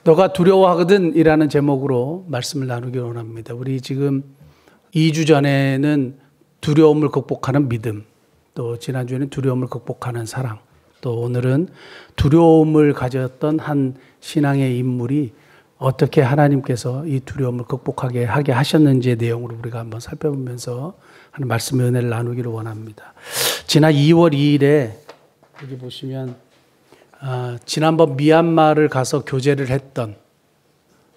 너가 두려워하거든 이라는 제목으로 말씀을 나누기 원합니다. 우리 지금 2주 전에는 두려움을 극복하는 믿음, 또 지난주에는 두려움을 극복하는 사랑, 또 오늘은 두려움을 가졌던 한 신앙의 인물이 어떻게 하나님께서 이 두려움을 극복하게 하게 하셨는지의 내용으로 우리가 한번 살펴보면서 하는 말씀의 은혜를 나누기를 원합니다. 지난 2월 2일에 여기 보시면 지난번 미얀마를 가서 교제를 했던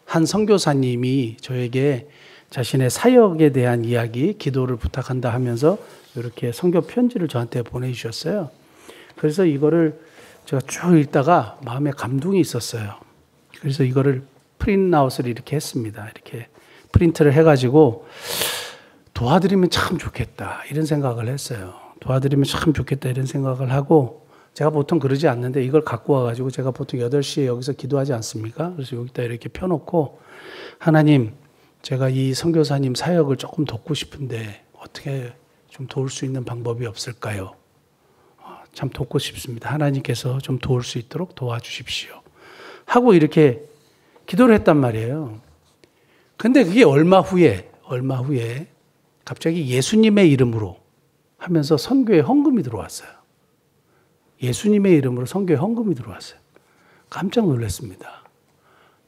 한 선교사님이 저에게 자신의 사역에 대한 이야기, 기도를 부탁한다 하면서 이렇게 선교 편지를 저한테 보내주셨어요. 그래서 이거를 제가 쭉 읽다가 마음에 감동이 있었어요. 그래서 이거를 프린트아웃을 이렇게 했습니다. 이렇게 프린트를 해가지고 도와드리면 참 좋겠다 이런 생각을 했어요. 도와드리면 참 좋겠다 이런 생각을 하고, 제가 보통 그러지 않는데 이걸 갖고 와가지고 제가 보통 8시에 여기서 기도하지 않습니까? 그래서 여기다 이렇게 펴놓고, 하나님, 제가 이 선교사님 사역을 조금 돕고 싶은데 어떻게 좀 도울 수 있는 방법이 없을까요? 참 돕고 싶습니다. 하나님께서 좀 도울 수 있도록 도와주십시오. 하고 이렇게 기도를 했단 말이에요. 근데 그게 얼마 후에 갑자기 예수님의 이름으로 하면서 선교에 헌금이 들어왔어요. 예수님의 이름으로 선교에 헌금이 들어왔어요. 깜짝 놀랐습니다.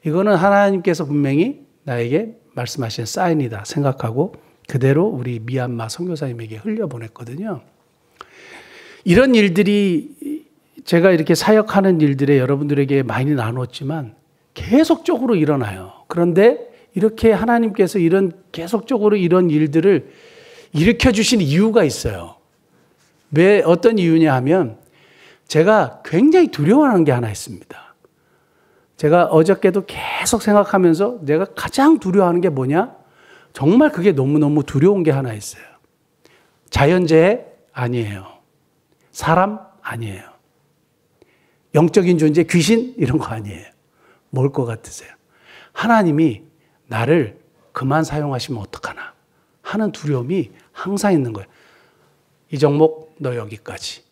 이거는 하나님께서 분명히 나에게 말씀하신 사인이다 생각하고 그대로 우리 미얀마 선교사님에게 흘려보냈거든요. 이런 일들이 제가 이렇게 사역하는 일들에 여러분들에게 많이 나눴지만 계속적으로 일어나요. 그런데 이렇게 하나님께서 계속적으로 이런 일들을 일으켜 주신 이유가 있어요. 왜, 어떤 이유냐 하면 제가 굉장히 두려워하는 게 하나 있습니다. 제가 어저께도 계속 생각하면서 내가 가장 두려워하는 게 뭐냐? 정말 그게 너무너무 두려운 게 하나 있어요. 자연재해? 아니에요. 사람? 아니에요. 영적인 존재? 귀신? 이런 거 아니에요. 뭘 것 같으세요? 하나님이 나를 그만 사용하시면 어떡하나 하는 두려움이 항상 있는 거예요. 이정목, 너 여기까지.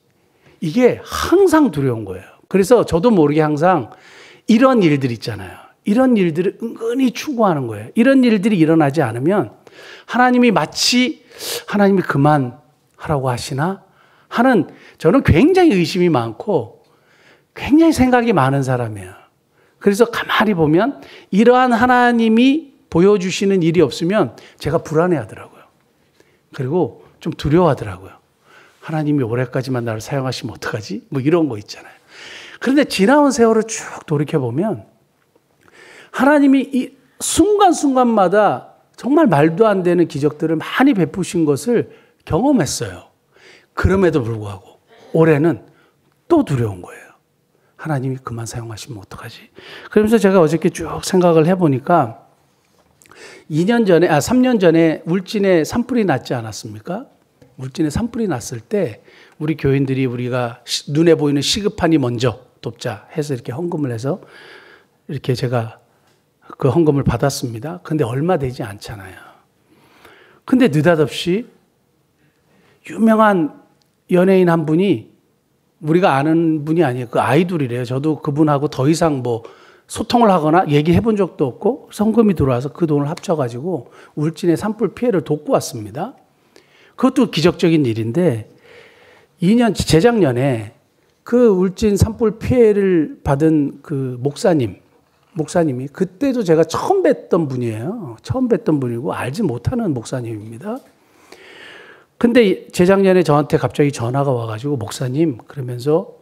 이게 항상 두려운 거예요. 그래서 저도 모르게 항상 이런 일들 있잖아요. 이런 일들을 은근히 추구하는 거예요. 이런 일들이 일어나지 않으면 하나님이 마치 하나님이 그만하라고 하시나 하는, 저는 굉장히 의심이 많고 굉장히 생각이 많은 사람이에요. 그래서 가만히 보면 이러한 하나님이 보여주시는 일이 없으면 제가 불안해하더라고요. 그리고 좀 두려워하더라고요. 하나님이 올해까지만 나를 사용하시면 어떡하지? 뭐 이런 거 있잖아요. 그런데 지나온 세월을 쭉 돌이켜보면 하나님이 이 순간순간마다 정말 말도 안 되는 기적들을 많이 베푸신 것을 경험했어요. 그럼에도 불구하고 올해는 또 두려운 거예요. 하나님이 그만 사용하시면 어떡하지? 그러면서 제가 어저께 쭉 생각을 해보니까 3년 전에 울진에 산불이 났지 않았습니까? 울진에 산불이 났을 때 우리 교인들이 우리가 눈에 보이는 시급하니 먼저 돕자 해서 이렇게 헌금을 해서 이렇게 제가 그 헌금을 받았습니다. 근데 얼마 되지 않잖아요. 근데 느닷없이 유명한 연예인 한 분이, 우리가 아는 분이 아니에요. 그 아이돌이래요. 저도 그분하고 더 이상 뭐 소통을 하거나 얘기해 본 적도 없고 헌금이 들어와서 그 돈을 합쳐가지고 울진의 산불 피해를 돕고 왔습니다. 그것도 기적적인 일인데 재작년에 그 울진 산불 피해를 받은 그 목사님이 그때도 제가 처음 뵀던 분이에요. 처음 뵀던 분이고 알지 못하는 목사님입니다. 근데 재작년에 저한테 갑자기 전화가 와가지고 목사님 그러면서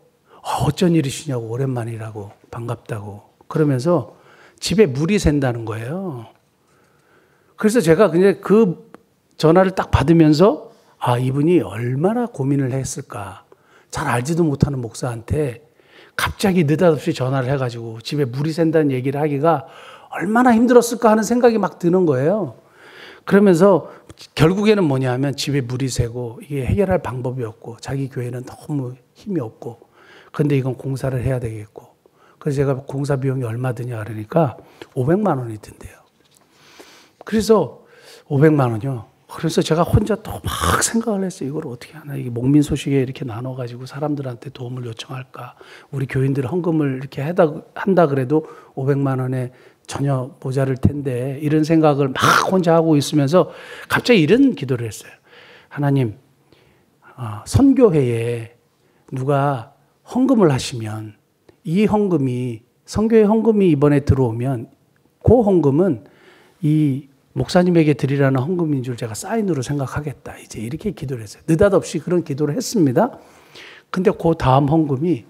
어쩐 일이시냐고, 오랜만이라고, 반갑다고 그러면서 집에 물이 샌다는 거예요. 그래서 제가 그냥 그 전화를 딱 받으면서 이분이 얼마나 고민을 했을까. 잘 알지도 못하는 목사한테 갑자기 느닷없이 전화를 해가지고 집에 물이 샌다는 얘기를 하기가 얼마나 힘들었을까 하는 생각이 막 드는 거예요. 그러면서 결국에는 뭐냐 하면 집에 물이 새고 이게 해결할 방법이 없고 자기 교회는 너무 힘이 없고 그런데 이건 공사를 해야 되겠고, 그래서 제가 공사 비용이 얼마 드냐 그러니까 500만 원이 든대요. 그래서 500만 원이요. 그래서 제가 혼자 또 막 생각을 했어요. 이걸 어떻게 하나. 이게 목민 소식에 이렇게 나눠가지고 사람들한테 도움을 요청할까. 우리 교인들 헌금을 이렇게 한다 그래도 500만 원에 전혀 모자랄 텐데 이런 생각을 막 혼자 하고 있으면서 갑자기 이런 기도를 했어요. 하나님, 선교회에 누가 헌금을 하시면 이 헌금이 선교회 헌금이 이번에 들어오면 그 헌금은 이 목사님에게 드리라는 헌금인 줄 제가 사인으로 생각하겠다. 이제 이렇게 기도를 했어요. 느닷없이 그런 기도를 했습니다. 근데 그 다음 헌금이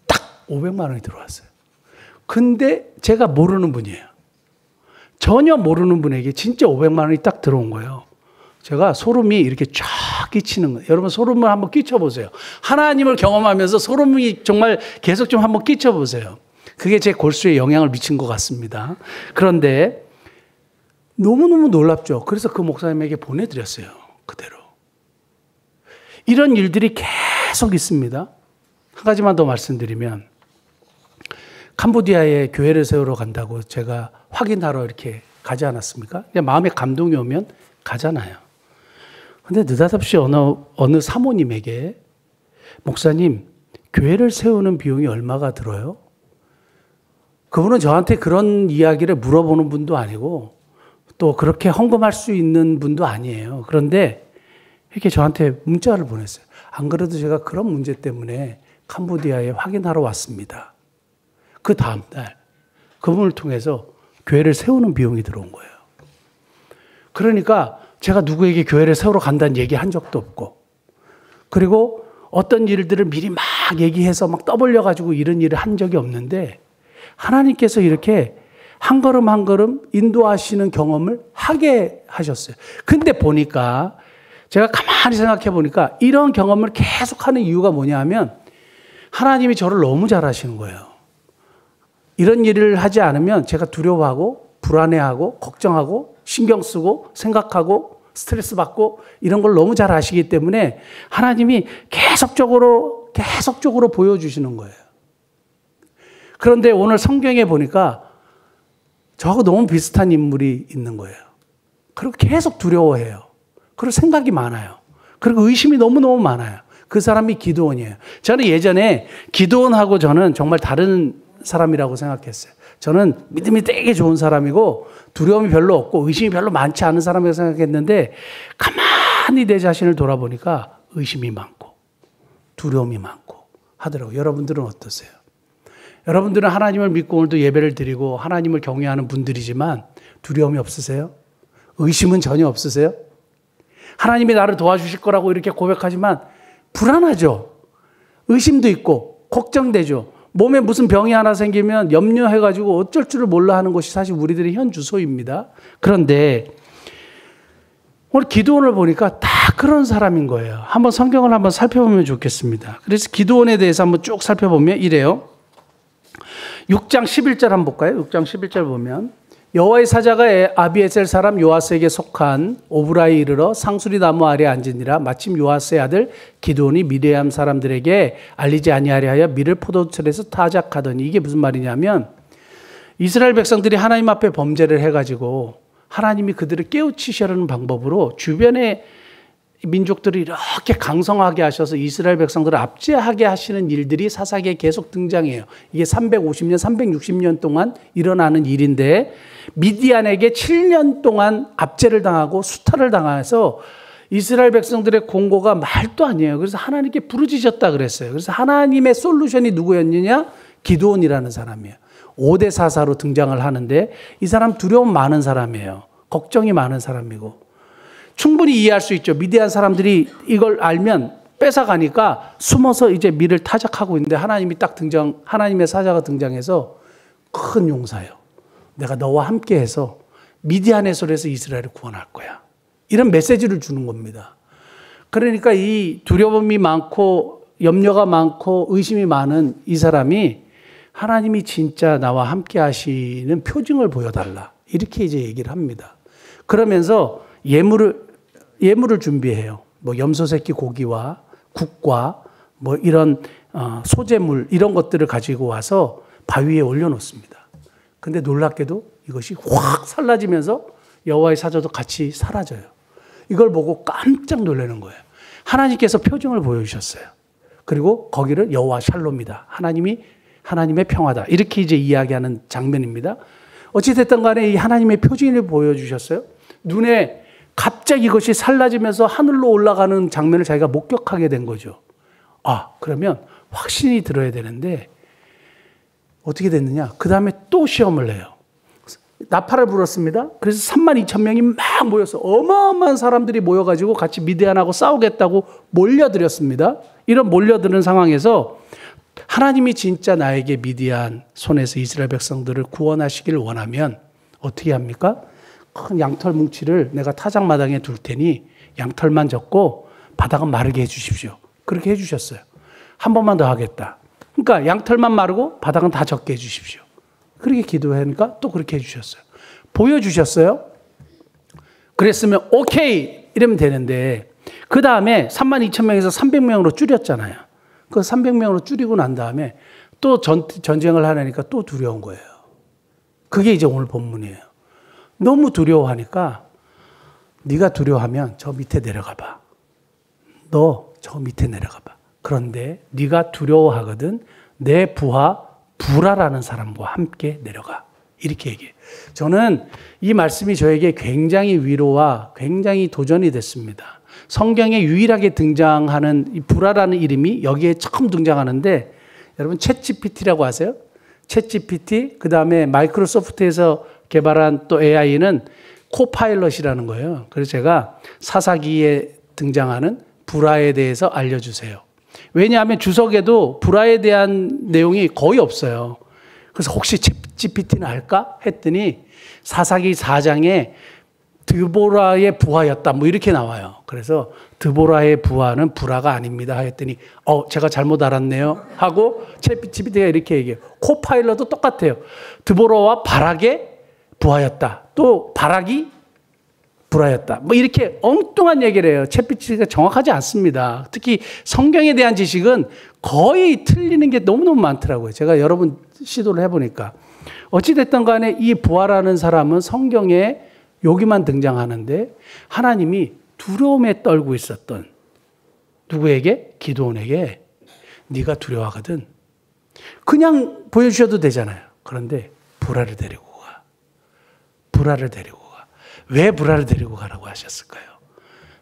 딱 500만 원이 들어왔어요. 근데 제가 모르는 분이에요. 전혀 모르는 분에게 진짜 500만 원이 딱 들어온 거예요. 제가 소름이 이렇게 쫙 끼치는 거예요. 여러분 소름을 한번 끼쳐보세요. 하나님을 경험하면서 소름이 정말 계속 좀 한번 끼쳐보세요. 그게 제 골수에 영향을 미친 것 같습니다. 그런데 너무너무 놀랍죠. 그래서 그 목사님에게 보내드렸어요. 그대로. 이런 일들이 계속 있습니다. 한 가지만 더 말씀드리면 캄보디아에 교회를 세우러 간다고 제가 확인하러 이렇게 가지 않았습니까? 그냥 마음에 감동이 오면 가잖아요. 근데 느닷없이 어느 사모님에게 목사님, 교회를 세우는 비용이 얼마가 들어요? 그분은 저한테 그런 이야기를 물어보는 분도 아니고 또 그렇게 헌금할 수 있는 분도 아니에요. 그런데 이렇게 저한테 문자를 보냈어요. 안 그래도 제가 그런 문제 때문에 캄보디아에 확인하러 왔습니다. 그 다음 날 그분을 통해서 교회를 세우는 비용이 들어온 거예요. 그러니까 제가 누구에게 교회를 세우러 간다는 얘기 한 적도 없고 그리고 어떤 일들을 미리 막 얘기해서 막 떠벌려가지고 이런 일을 한 적이 없는데 하나님께서 이렇게 한 걸음 한 걸음 인도하시는 경험을 하게 하셨어요. 근데 보니까 제가 가만히 생각해 보니까 이런 경험을 계속하는 이유가 뭐냐 하면 하나님이 저를 너무 잘 아시는 거예요. 이런 일을 하지 않으면 제가 두려워하고 불안해하고 걱정하고 신경 쓰고 생각하고 스트레스 받고 이런 걸 너무 잘 아시기 때문에 하나님이 계속적으로 보여주시는 거예요. 그런데 오늘 성경에 보니까 저하고 너무 비슷한 인물이 있는 거예요. 그리고 계속 두려워해요. 그리고 생각이 많아요. 그리고 의심이 너무너무 많아요. 그 사람이 기드온이에요. 저는 예전에 기드온하고 저는 정말 다른 사람이라고 생각했어요. 저는 믿음이 되게 좋은 사람이고 두려움이 별로 없고 의심이 별로 많지 않은 사람이라고 생각했는데 가만히 내 자신을 돌아보니까 의심이 많고 두려움이 많고 하더라고요. 여러분들은 어떠세요? 여러분들은 하나님을 믿고 오늘도 예배를 드리고 하나님을 경외하는 분들이지만 두려움이 없으세요? 의심은 전혀 없으세요? 하나님이 나를 도와주실 거라고 이렇게 고백하지만 불안하죠. 의심도 있고 걱정되죠. 몸에 무슨 병이 하나 생기면 염려해가지고 어쩔 줄을 몰라 하는 것이 사실 우리들의 현 주소입니다. 그런데 오늘 기드온을 보니까 다 그런 사람인 거예요. 한번 성경을 한번 살펴보면 좋겠습니다. 그래서 기드온에 대해서 한번 쭉 살펴보면 이래요. 6장 11절 한번 볼까요? 6장 11절 보면 여호와의 사자가 아비에셀 사람 요아스에게 속한 오브라에 이르러 상수리 나무 아래 앉으니라. 마침 요아스의 아들 기드온이 미디안 사람들에게 알리지 아니하려 하여 밀을 포도철에서 타작하더니 이게 무슨 말이냐면 이스라엘 백성들이 하나님 앞에 범죄를 해가지고 하나님이 그들을 깨우치시려는 방법으로 주변의 민족들을 이렇게 강성하게 하셔서 이스라엘 백성들을 압제하게 하시는 일들이 사사기에 계속 등장해요. 이게 350년, 360년 동안 일어나는 일인데 미디안에게 7년 동안 압제를 당하고 수탈을 당해서 이스라엘 백성들의 공고가 말도 아니에요. 그래서 하나님께 부르짖었다 그랬어요. 그래서 하나님의 솔루션이 누구였느냐? 기드온이라는 사람이에요. 5대 사사로 등장을 하는데 이 사람 두려움 많은 사람이에요. 걱정이 많은 사람이고 충분히 이해할 수 있죠. 미디안 사람들이 이걸 알면 뺏어가니까 숨어서 이제 밀을 타작하고 있는데 하나님의 사자가 등장해서 큰 용사예요. 내가 너와 함께해서 미디안의 손에서 이스라엘을 구원할 거야. 이런 메시지를 주는 겁니다. 그러니까 이 두려움이 많고 염려가 많고 의심이 많은 이 사람이 하나님이 진짜 나와 함께 하시는 표징을 보여달라. 이렇게 이제 얘기를 합니다. 그러면서 예물을 준비해요. 뭐 염소 새끼 고기와 국과 뭐 이런 소재물 이런 것들을 가지고 와서 바위에 올려놓습니다. 근데 놀랍게도 이것이 확 살라지면서 여호와의 사자도 같이 사라져요. 이걸 보고 깜짝 놀라는 거예요. 하나님께서 표징을 보여주셨어요. 그리고 거기를 여호와 샬롬이다. 하나님의 평화다. 이렇게 이제 이야기하는 장면입니다. 어찌됐든 간에 이 하나님의 표징을 보여주셨어요. 눈에 갑자기 이것이 살라지면서 하늘로 올라가는 장면을 자기가 목격하게 된 거죠. 아, 그러면 확신이 들어야 되는데 어떻게 됐느냐? 그 다음에 또 시험을 해요. 나팔을 불었습니다. 그래서 32,000명이 막 모여서 어마어마한 사람들이 모여가지고 같이 미디안하고 싸우겠다고 몰려들었습니다. 이런 몰려드는 상황에서 하나님이 진짜 나에게 미디안 손에서 이스라엘 백성들을 구원하시기를 원하면 어떻게 합니까? 큰 양털 뭉치를 내가 타작마당에 둘 테니 양털만 젓고 바닥은 마르게 해주십시오. 그렇게 해주셨어요. 한 번만 더 하겠다. 그러니까 양털만 마르고 바닥은 다 젖게 해주십시오. 그렇게 기도하니까 또 그렇게 해주셨어요. 보여주셨어요. 그랬으면 오케이 이러면 되는데 그 다음에 32,000명에서 300명으로 줄였잖아요. 그 300명으로 줄이고 난 다음에 또 전쟁을 하려니까 또 두려운 거예요. 그게 이제 오늘 본문이에요. 너무 두려워하니까 네가 두려워하면 저 밑에 내려가 봐. 너 저 밑에 내려가 봐. 그런데 네가 두려워하거든 내 부하 부라라는 사람과 함께 내려가. 이렇게 얘기해요. 저는 이 말씀이 저에게 굉장히 위로와 굉장히 도전이 됐습니다. 성경에 유일하게 등장하는 이 부라라는 이름이 여기에 처음 등장하는데 여러분 챗GPT라고 아세요? 챗GPT 그 다음에 마이크로소프트에서 개발한 또 AI는 코파일럿이라는 거예요. 그래서 제가 사사기에 등장하는 불화에 대해서 알려주세요. 왜냐하면 주석에도 불화에 대한 내용이 거의 없어요. 그래서 혹시 챗GPT는 알까? 했더니 사사기 4장에 드보라의 부하였다. 뭐 이렇게 나와요. 그래서 드보라의 부하는 불화가 아닙니다. 했더니 제가 잘못 알았네요. 하고 챗GPT가 이렇게 얘기해요. 코파일럿도 똑같아요. 드보라와 바락의 부하였다. 또 바락이 불화였다. 뭐 이렇게 엉뚱한 얘기를 해요. 챗GPT가 정확하지 않습니다. 특히 성경에 대한 지식은 거의 틀리는 게 너무너무 많더라고요. 제가 여러 번 시도를 해보니까. 어찌됐든 간에 이 부하라는 사람은 성경에 여기만 등장하는데 하나님이 두려움에 떨고 있었던 누구에게? 기드온에게 네가 두려워하거든. 그냥 보여주셔도 되잖아요. 그런데 불화를 데리고 가. 불화를 데리고 가. 왜 불화를 데리고 가라고 하셨을까요?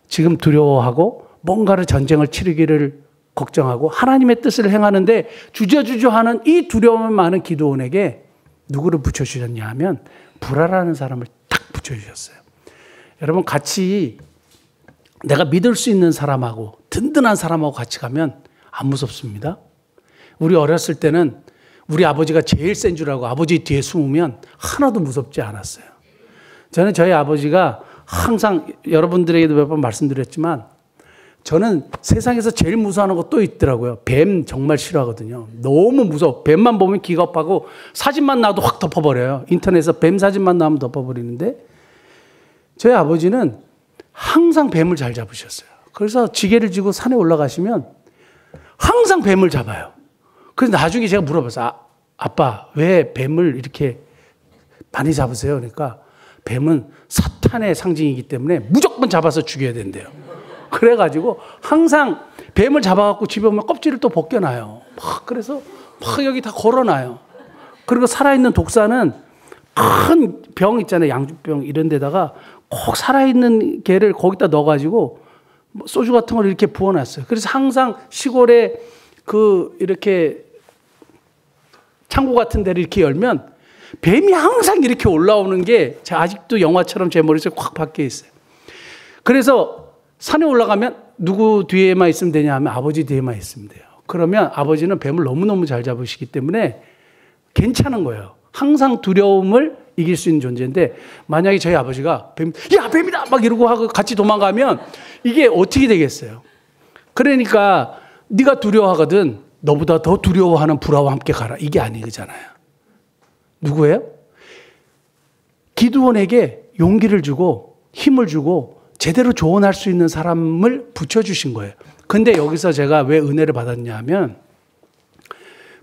지금 두려워하고 뭔가를 전쟁을 치르기를 걱정하고 하나님의 뜻을 행하는데 주저주저하는 이 두려움을 많은 기드온에게 누구를 붙여주셨냐 하면 불화라는 사람을 딱 붙여주셨어요. 여러분 같이 내가 믿을 수 있는 사람하고 든든한 사람하고 같이 가면 안 무섭습니다. 우리 어렸을 때는 우리 아버지가 제일 센 줄 알고 아버지 뒤에 숨으면 하나도 무섭지 않았어요. 저는 저희 아버지가 항상 여러분들에게도 몇 번 말씀드렸지만 저는 세상에서 제일 무서워하는 거 또 있더라고요. 뱀 정말 싫어하거든요. 너무 무서워. 뱀만 보면 기겁하고 사진만 나와도 확 덮어버려요. 인터넷에서 뱀 사진만 나오면 덮어버리는데 저희 아버지는 항상 뱀을 잘 잡으셨어요. 그래서 지게를 지고 산에 올라가시면 항상 뱀을 잡아요. 그래서 나중에 제가 물어봤어요. 아빠 왜 뱀을 이렇게 많이 잡으세요? 그러니까 뱀은 사탄의 상징이기 때문에 무조건 잡아서 죽여야 된대요. 그래가지고 항상 뱀을 잡아갖고 집에 오면 껍질을 또 벗겨놔요. 그래서 여기 다 걸어놔요. 그리고 살아있는 독사는 큰 병 있잖아요. 양주병 이런 데다가 꼭 살아있는 개를 거기다 넣어가지고 소주 같은 걸 이렇게 부어놨어요. 그래서 항상 시골에 이렇게 창고 같은 데를 이렇게 열면 뱀이 항상 이렇게 올라오는 게 아직도 영화처럼 제 머릿속에 확 박혀 있어요. 그래서 산에 올라가면 누구 뒤에만 있으면 되냐 하면 아버지 뒤에만 있으면 돼요. 그러면 아버지는 뱀을 너무너무 잘 잡으시기 때문에 괜찮은 거예요. 항상 두려움을 이길 수 있는 존재인데 만약에 저희 아버지가 야 뱀이다 막 이러고 하고 같이 도망가면 이게 어떻게 되겠어요? 그러니까 네가 두려워하거든 너보다 더 두려워하는 불화와 함께 가라. 이게 아니잖아요. 누구예요? 기드온에게 용기를 주고 힘을 주고 제대로 조언할 수 있는 사람을 붙여주신 거예요. 근데 여기서 제가 왜 은혜를 받았냐 하면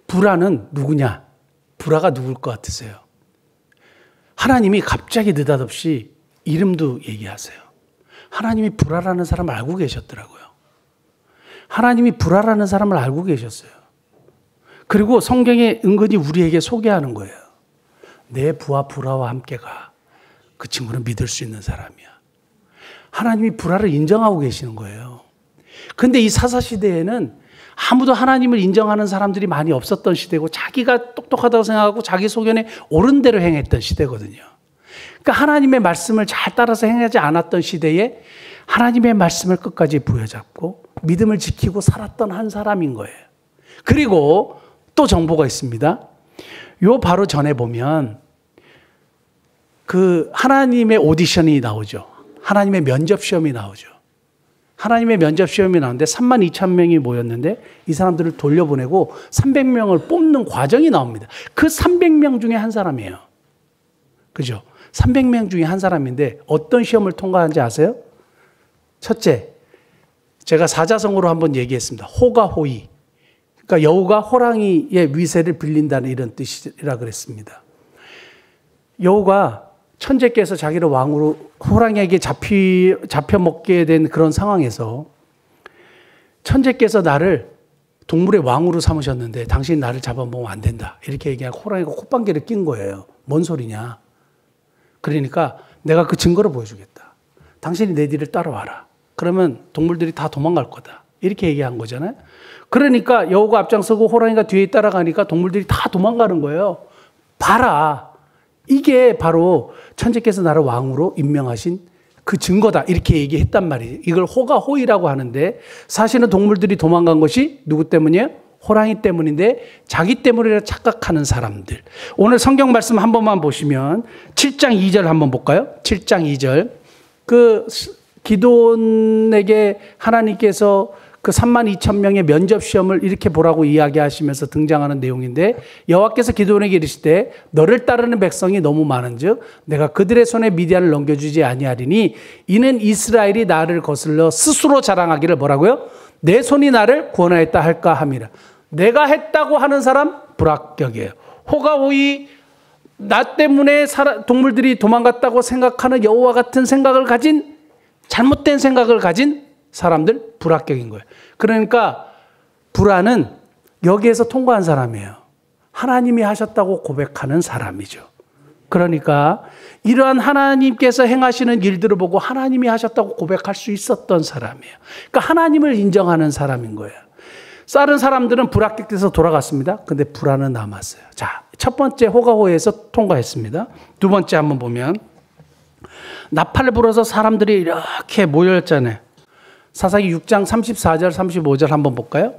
불화는 누구냐? 불화가 누굴 것 같으세요? 하나님이 갑자기 느닷없이 이름도 얘기하세요. 하나님이 불화라는 사람을 알고 계셨더라고요. 하나님이 불화라는 사람을 알고 계셨어요. 그리고 성경에 은근히 우리에게 소개하는 거예요. 내 부하 불화와 함께 가. 그 친구는 믿을 수 있는 사람이야. 하나님이 불화를 인정하고 계시는 거예요. 근데 이 사사시대에는 아무도 하나님을 인정하는 사람들이 많이 없었던 시대고 자기가 똑똑하다고 생각하고 자기 소견에 옳은 대로 행했던 시대거든요. 그러니까 하나님의 말씀을 잘 따라서 행하지 않았던 시대에 하나님의 말씀을 끝까지 부여잡고 믿음을 지키고 살았던 한 사람인 거예요. 그리고 또 정보가 있습니다. 요 바로 전에 보면 그 하나님의 오디션이 나오죠. 하나님의 면접 시험이 나오죠. 하나님의 면접 시험이 나오는데 32,000명이 모였는데 이 사람들을 돌려보내고 300명을 뽑는 과정이 나옵니다. 그 300명 중에 한 사람이에요. 그죠? 300명 중에 한 사람인데 어떤 시험을 통과한지 아세요? 첫째, 제가 사자성어로 한번 얘기했습니다. 호가호의. 그러니까 여우가 호랑이의 위세를 빌린다는 이런 뜻이라 그랬습니다. 여우가 천재께서 자기를 왕으로 호랑이에게 잡혀먹게 된 그런 상황에서 천재께서 나를 동물의 왕으로 삼으셨는데 당신이 나를 잡아먹으면 안 된다. 이렇게 얘기하고 호랑이가 콧방귀를 낀 거예요. 뭔 소리냐. 그러니까 내가 그 증거를 보여주겠다. 당신이 내 뒤를 따라와라. 그러면 동물들이 다 도망갈 거다. 이렇게 얘기한 거잖아요. 그러니까 여우가 앞장서고 호랑이가 뒤에 따라가니까 동물들이 다 도망가는 거예요. 봐라. 이게 바로 천재께서 나를 왕으로 임명하신 그 증거다. 이렇게 얘기했단 말이에요. 이걸 호가호의라고 하는데 사실은 동물들이 도망간 것이 누구 때문이에요? 호랑이 때문인데 자기 때문이라 착각하는 사람들. 오늘 성경 말씀 한 번만 보시면 7장 2절 한번 볼까요? 7장 2절. 그 기드온에게 하나님께서 그 32,000명의 면접 시험을 이렇게 보라고 이야기하시면서 등장하는 내용인데 여호와께서 기드온에게 이르시되 너를 따르는 백성이 너무 많은즉 내가 그들의 손에 미디안을 넘겨주지 아니하리니 이는 이스라엘이 나를 거슬러 스스로 자랑하기를 뭐라고요? 내 손이 나를 구원하였다 할까 함이라. 내가 했다고 하는 사람 불합격이에요. 호가호의 나 때문에 동물들이 도망갔다고 생각하는 여호와 같은 생각을 가진 잘못된 생각을 가진 사람들 불합격인 거예요. 그러니까 불화는 여기에서 통과한 사람이에요. 하나님이 하셨다고 고백하는 사람이죠. 그러니까 이러한 하나님께서 행하시는 일들을 보고 하나님이 하셨다고 고백할 수 있었던 사람이에요. 그러니까 하나님을 인정하는 사람인 거예요. 다른 사람들은 불합격돼서 돌아갔습니다. 근데 불화는 남았어요. 자, 첫 번째 호가호에서 통과했습니다. 두 번째 한번 보면 나팔을 불어서 사람들이 이렇게 모였잖아요. 사사기 6장 34절 35절 한번 볼까요?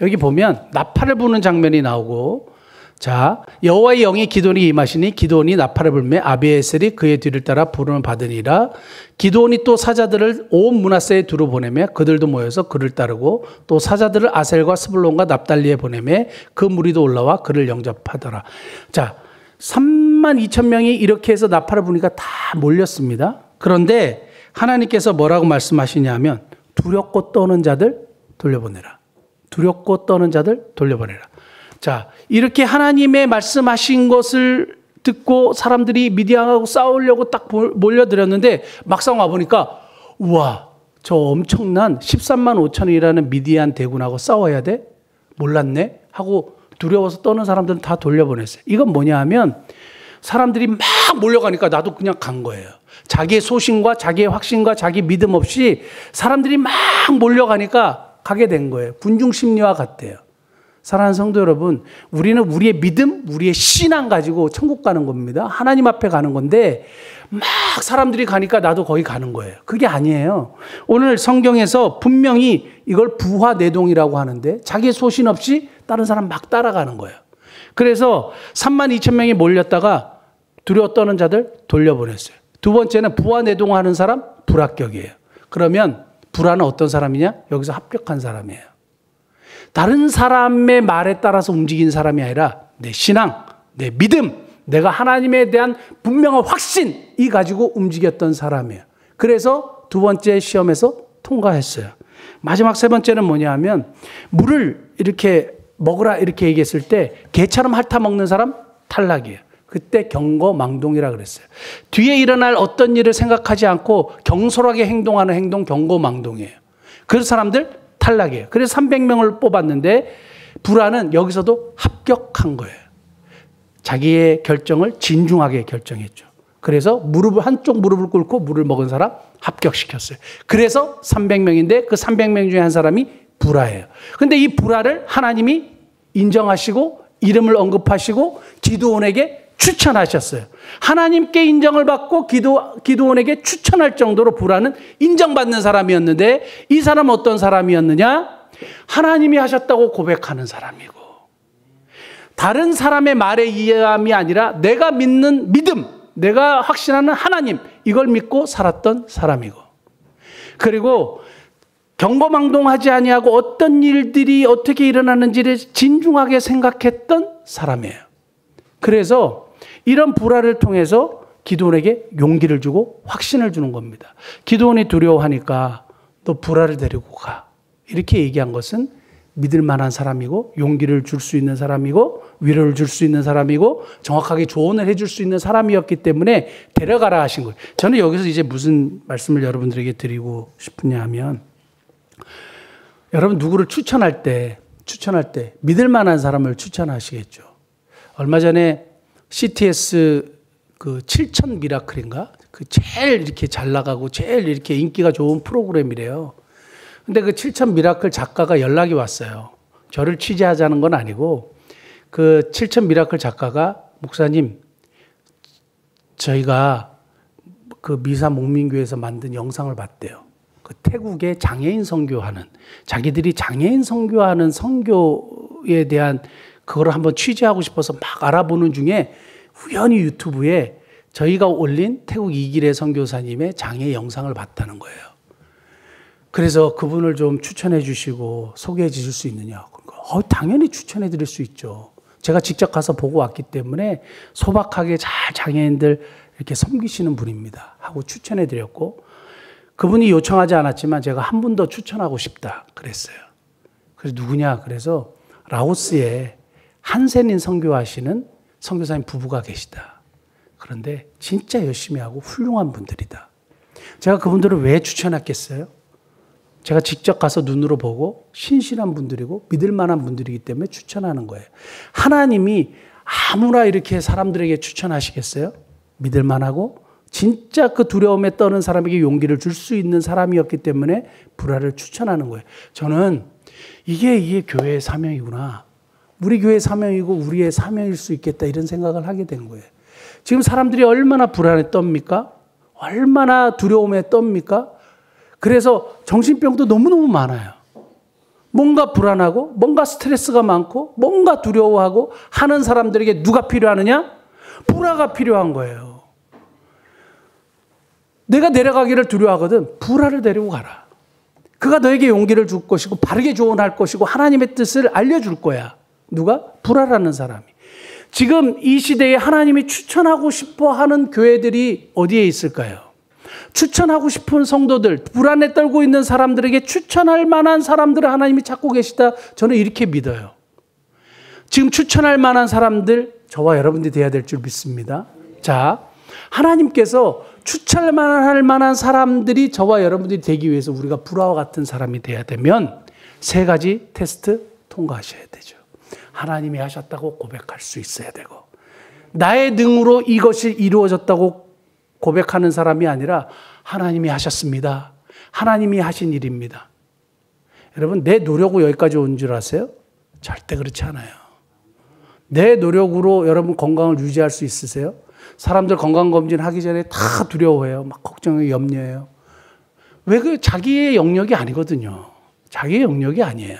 여기 보면 나팔을 부는 장면이 나오고 자 여호와의 영이 기드온이 임하시니 기드온이 나팔을 불매 아비에셀이 그의 뒤를 따라 부름을 받으니라. 기드온이 또 사자들을 온 므낫세에 두루 보내매 그들도 모여서 그를 따르고 또 사자들을 아셀과 스불론과 납달리에 보내매 그 무리도 올라와 그를 영접하더라. 자 32,000명이 이렇게 해서 나팔을 부니까 다 몰렸습니다. 그런데 하나님께서 뭐라고 말씀하시냐면 두렵고 떠는 자들 돌려보내라. 두렵고 떠는 자들 돌려보내라. 자, 이렇게 하나님의 말씀하신 것을 듣고 사람들이 미디안하고 싸우려고 딱 몰려들었는데 막상 와보니까 우와, 저 엄청난 13만 5천이라는 미디안 대군하고 싸워야 돼? 몰랐네? 하고 두려워서 떠는 사람들은 다 돌려보냈어요. 이건 뭐냐 하면 사람들이 막 몰려가니까 나도 그냥 간 거예요. 자기의 소신과 자기의 확신과 자기 믿음 없이 사람들이 막 몰려가니까 가게 된 거예요. 군중 심리와 같대요. 사랑하는 성도 여러분, 우리는 우리의 믿음, 우리의 신앙 가지고 천국 가는 겁니다. 하나님 앞에 가는 건데 막 사람들이 가니까 나도 거기 가는 거예요. 그게 아니에요. 오늘 성경에서 분명히 이걸 부화내동이라고 하는데 자기의 소신 없이 다른 사람 막 따라가는 거예요. 그래서 32,000명이 몰렸다가 두려워 떠는 자들 돌려보냈어요. 두 번째는 부화내동하는 사람 불합격이에요. 그러면 불화는 어떤 사람이냐? 여기서 합격한 사람이에요. 다른 사람의 말에 따라서 움직인 사람이 아니라 내 신앙, 내 믿음, 내가 하나님에 대한 분명한 확신이 가지고 움직였던 사람이에요. 그래서 두 번째 시험에서 통과했어요. 마지막 세 번째는 뭐냐 하면 물을 이렇게 먹으라 이렇게 얘기했을 때 개처럼 핥아 먹는 사람 탈락이에요. 그때 경거망동이라 그랬어요. 뒤에 일어날 어떤 일을 생각하지 않고 경솔하게 행동하는 행동 경거망동이에요. 그 사람들 탈락이에요. 그래서 300명을 뽑았는데 불화는 여기서도 합격한 거예요. 자기의 결정을 진중하게 결정했죠. 그래서 한쪽 무릎을 꿇고 물을 먹은 사람 합격시켰어요. 그래서 300명인데 그 300명 중에 한 사람이 불화예요. 근데 이 불화를 하나님이 인정하시고 이름을 언급하시고 기드온에게 추천하셨어요. 하나님께 인정을 받고 기드온에게 추천할 정도로 불화는 인정받는 사람이었는데 이 사람은 어떤 사람이었느냐? 하나님이 하셨다고 고백하는 사람이고 다른 사람의 말에 의함이 아니라 내가 믿는 믿음, 내가 확신하는 하나님 이걸 믿고 살았던 사람이고 그리고 경거망동하지 아니하고 어떤 일들이 어떻게 일어나는지를 진중하게 생각했던 사람이에요. 그래서 이런 불화를 통해서 기드온에게 용기를 주고 확신을 주는 겁니다. 기드온이 두려워하니까 너 불화를 데리고 가. 이렇게 얘기한 것은 믿을 만한 사람이고 용기를 줄 수 있는 사람이고 위로를 줄 수 있는 사람이고 정확하게 조언을 해줄 수 있는 사람이었기 때문에 데려가라 하신 거예요. 저는 여기서 이제 무슨 말씀을 여러분들에게 드리고 싶으냐 하면 여러분 누구를 추천할 때 믿을 만한 사람을 추천하시겠죠. 얼마 전에 CTS 그 7천 미라클인가? 그 제일 이렇게 잘 나가고 제일 이렇게 인기가 좋은 프로그램이래요. 근데 그 7천 미라클 작가가 연락이 왔어요. 저를 취재하자는 건 아니고 그 7천 미라클 작가가 목사님 저희가 그 미사 목민교회에서 만든 영상을 봤대요. 그 태국의 장애인 선교하는 자기들이 장애인 선교하는 선교에 대한 그걸 한번 취재하고 싶어서 막 알아보는 중에 우연히 유튜브에 저희가 올린 태국 이길의 선교사님의 장애 영상을 봤다는 거예요. 그래서 그분을 좀 추천해 주시고 소개해 주실 수 있느냐. 당연히 추천해 드릴 수 있죠. 제가 직접 가서 보고 왔기 때문에 소박하게 잘 장애인들 이렇게 섬기시는 분입니다. 하고 추천해 드렸고 그분이 요청하지 않았지만 제가 한 분 더 추천하고 싶다 그랬어요. 그래서 누구냐? 그래서 라오스에 한센인 선교하시는 선교사님 부부가 계시다. 그런데 진짜 열심히 하고 훌륭한 분들이다. 제가 그분들을 왜 추천했겠어요? 제가 직접 가서 눈으로 보고 신실한 분들이고 믿을 만한 분들이기 때문에 추천하는 거예요. 하나님이 아무나 이렇게 사람들에게 추천하시겠어요? 믿을 만하고 진짜 그 두려움에 떠는 사람에게 용기를 줄 수 있는 사람이었기 때문에 불화를 추천하는 거예요. 저는 이게 교회의 사명이구나. 우리 교회의 사명이고 우리의 사명일 수 있겠다 이런 생각을 하게 된 거예요. 지금 사람들이 얼마나 불안에 떱니까? 얼마나 두려움에 떱니까? 그래서 정신병도 너무너무 많아요. 뭔가 불안하고 뭔가 스트레스가 많고 뭔가 두려워하고 하는 사람들에게 누가 필요하느냐? 불화가 필요한 거예요. 내가 내려가기를 두려워하거든. 불화를 데리고 가라. 그가 너에게 용기를 줄 것이고 바르게 조언할 것이고 하나님의 뜻을 알려줄 거야. 누가? 불화라는 사람이. 지금 이 시대에 하나님이 추천하고 싶어 하는 교회들이 어디에 있을까요? 추천하고 싶은 성도들, 불안에 떨고 있는 사람들에게 추천할 만한 사람들을 하나님이 찾고 계시다. 저는 이렇게 믿어요. 지금 추천할 만한 사람들, 저와 여러분들이 돼야 될 줄 믿습니다. 자, 하나님께서 추천할 만한 사람들이 저와 여러분들이 되기 위해서 우리가 불화와 같은 사람이 돼야 되면 세 가지 테스트 통과하셔야 되죠. 하나님이 하셨다고 고백할 수 있어야 되고 나의 능으로 이것이 이루어졌다고 고백하는 사람이 아니라 하나님이 하셨습니다. 하나님이 하신 일입니다. 여러분 내 노력으로 여기까지 온 줄 아세요? 절대 그렇지 않아요. 내 노력으로 여러분 건강을 유지할 수 있으세요? 사람들 건강검진 하기 전에 다 두려워해요. 막 걱정해요. 염려해요. 왜 그 자기의 영역이 아니거든요. 자기의 영역이 아니에요.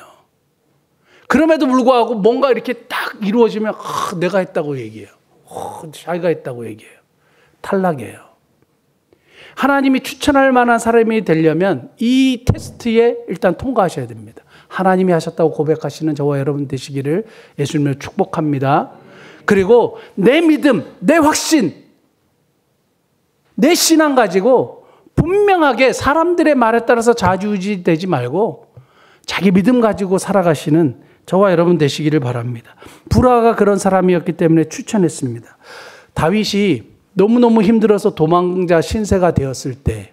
그럼에도 불구하고 뭔가 이렇게 딱 이루어지면 내가 했다고 얘기해요. 자기가 했다고 얘기해요. 탈락이에요. 하나님이 추천할 만한 사람이 되려면 이 테스트에 일단 통과하셔야 됩니다. 하나님이 하셨다고 고백하시는 저와 여러분 되시기를 예수님을 축복합니다. 그리고 내 믿음, 내 확신, 내 신앙 가지고 분명하게 사람들의 말에 따라서 좌지우지되지 말고 자기 믿음 가지고 살아가시는 저와 여러분 되시기를 바랍니다. 불화가 그런 사람이었기 때문에 추천했습니다. 다윗이 너무너무 힘들어서 도망자 신세가 되었을 때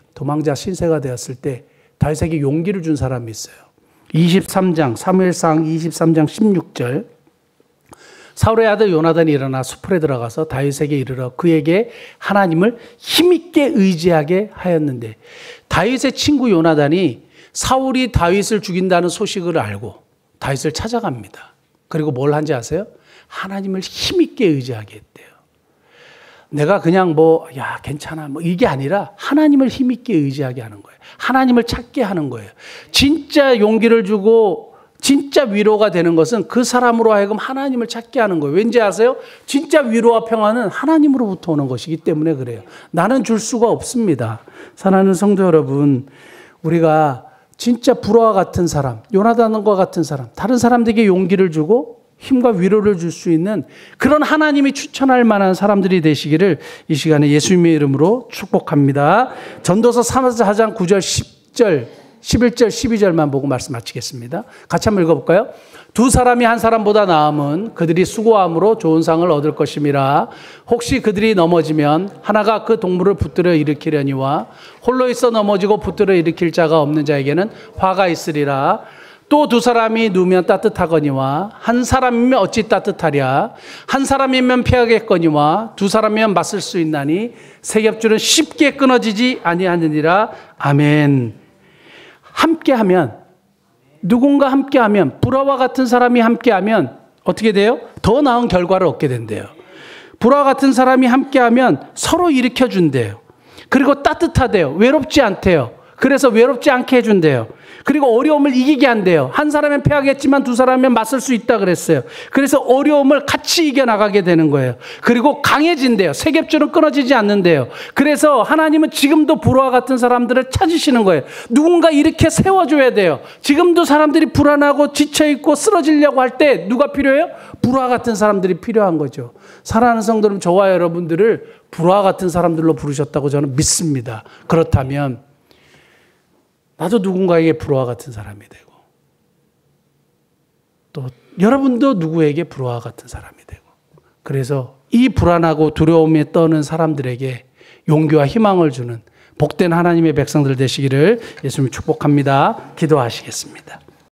다윗에게 용기를 준 사람이 있어요. 23장, 사무엘상 23장 16절. 사울의 아들 요나단이 일어나 수풀에 들어가서 다윗에게 이르러 그에게 하나님을 힘있게 의지하게 하였는데, 다윗의 친구 요나단이 사울이 다윗을 죽인다는 소식을 알고 다윗을 찾아갑니다. 그리고 뭘 한지 아세요? 하나님을 힘있게 의지하게 했대요. 내가 그냥 괜찮아 이게 아니라 하나님을 힘있게 의지하게 하는 거예요. 하나님을 찾게 하는 거예요. 진짜 용기를 주고 진짜 위로가 되는 것은 그 사람으로 하여금 하나님을 찾게 하는 거예요. 왠지 아세요? 진짜 위로와 평화는 하나님으로부터 오는 것이기 때문에 그래요. 나는 줄 수가 없습니다. 사랑하는 성도 여러분, 우리가 진짜 불화와 같은 사람, 요나단과 같은 사람, 다른 사람들에게 용기를 주고 힘과 위로를 줄 수 있는 그런 하나님이 추천할 만한 사람들이 되시기를 이 시간에 예수님의 이름으로 축복합니다. 전도서 4장 9절 10절 11절 12절만 보고 말씀 마치겠습니다. 같이 한번 읽어볼까요? 두 사람이 한 사람보다 나음은 그들이 수고함으로 좋은 상을 얻을 것임이라. 혹시 그들이 넘어지면 하나가 그 동물을 붙들어 일으키려니와 홀로 있어 넘어지고 붙들어 일으킬 자가 없는 자에게는 화가 있으리라. 또 두 사람이 누우면 따뜻하거니와 한 사람이면 어찌 따뜻하랴. 한 사람이면 피하겠거니와 두 사람이면 맞설 수 있나니 세 겹줄은 쉽게 끊어지지 아니하느니라. 아멘. 함께하면, 누군가 함께하면, 불화와 같은 사람이 함께하면 어떻게 돼요? 더 나은 결과를 얻게 된대요. 불화와 같은 사람이 함께하면 서로 일으켜준대요. 그리고 따뜻하대요. 외롭지 않대요. 그래서 외롭지 않게 해준대요. 그리고 어려움을 이기게 한대요. 한 사람은 패하겠지만 두 사람은 맞설 수 있다 그랬어요. 그래서 어려움을 같이 이겨나가게 되는 거예요. 그리고 강해진대요. 세 겹줄은 끊어지지 않는데요. 그래서 하나님은 지금도 불화와 같은 사람들을 찾으시는 거예요. 누군가 이렇게 세워줘야 돼요. 지금도 사람들이 불안하고 지쳐있고 쓰러지려고 할 때 누가 필요해요? 불화와 같은 사람들이 필요한 거죠. 사랑하는 성도 여러분, 저와 여러분들을 불화와 같은 사람들로 부르셨다고 저는 믿습니다. 그렇다면 나도 누군가에게 불화와 같은 사람이 되고, 또 여러분도 누구에게 불화와 같은 사람이 되고, 그래서 이 불안하고 두려움에 떠는 사람들에게 용기와 희망을 주는 복된 하나님의 백성들 되시기를 예수님 축복합니다. 기도하시겠습니다.